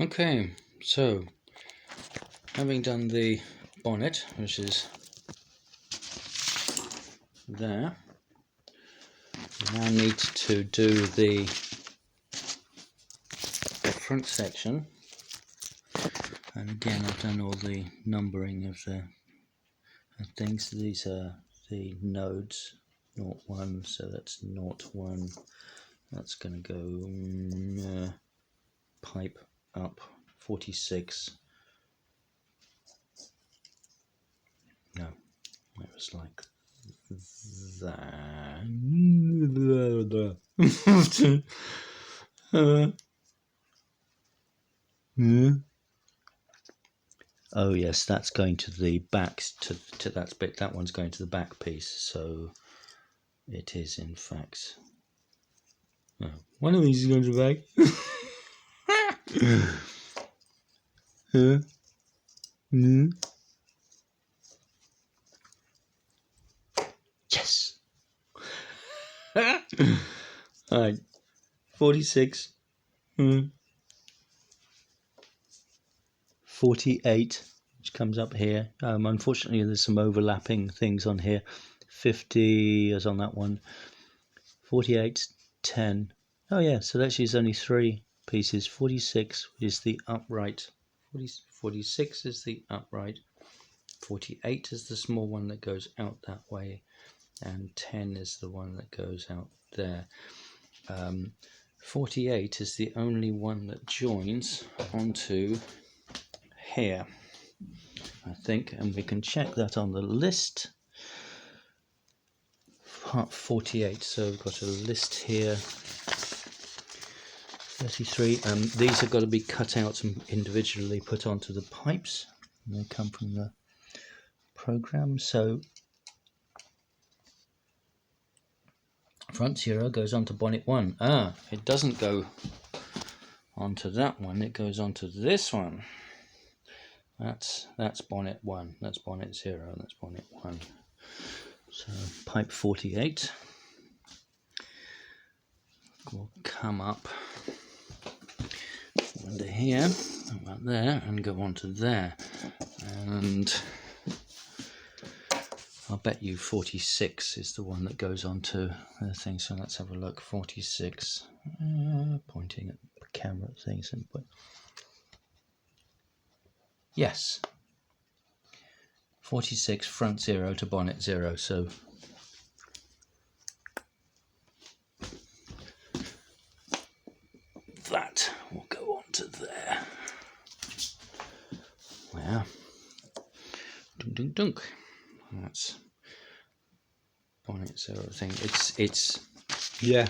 Okay, so having done the bonnet, which is there, we now need to do the front section. And again, I've done all the numbering of the things. These are the nodes, 0, 1, so that's 0, 1. That's going to go pipe up 46. No, it was like that. Oh yes, that's going to the back, to that bit. That one's going to the back piece, so it is in fact. Oh, one of these is going to the back. Yes. Alright, 46. 48, which comes up here. Unfortunately, there's some overlapping things on here. 50 is on that one. 48, 10. Oh yeah, so actually it's only 3 pieces. 46 is the upright. 46 is the upright. 48 is the small one that goes out that way, and 10 is the one that goes out there. 48 is the only one that joins onto here, I think, and we can check that on the list. Part 48, so we've got a list here. 33. These have got to be cut out and individually put onto the pipes. And they come from the program. So front 0 goes onto bonnet 1. It doesn't go onto that one. It goes onto this one. That's bonnet 1. That's bonnet 0. And that's bonnet 1. So pipe 48 will come up under here, about there, and go onto there. And I'll bet you 46 is the one that goes onto the thing. So let's have a look. 46. Pointing at the camera things and put. Yes. 46 front 0 to bonnet 0. So that will go onto there. Well, dunk dunk dunk. That's bonnet 0 thing. It's yeah.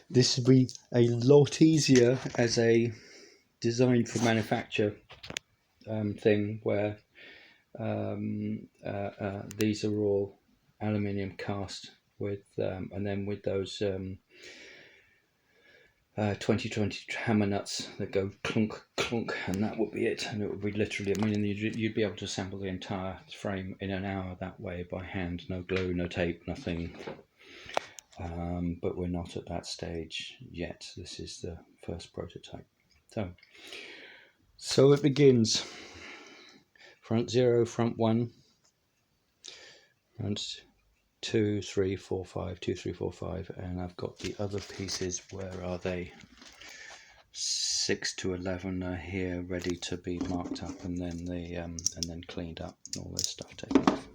This would be a lot easier as a design for manufacture thing, where these are all aluminium cast with and then with those 2020 hammer nuts that go clunk clunk, and that would be it. And it would be literally, I mean, you'd be able to assemble the entire frame in an hour that way by hand. No glue, no tape, nothing. But we're not at that stage yet. This is the first prototype. So it begins. Front 0, front 1, front 2, 3, 4, 5, 2, 3, 4, 5, and I've got the other pieces. Where are they? 6 to 11 are here, ready to be marked up, and then and then cleaned up. All this stuff taken off.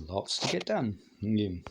Lots to get done.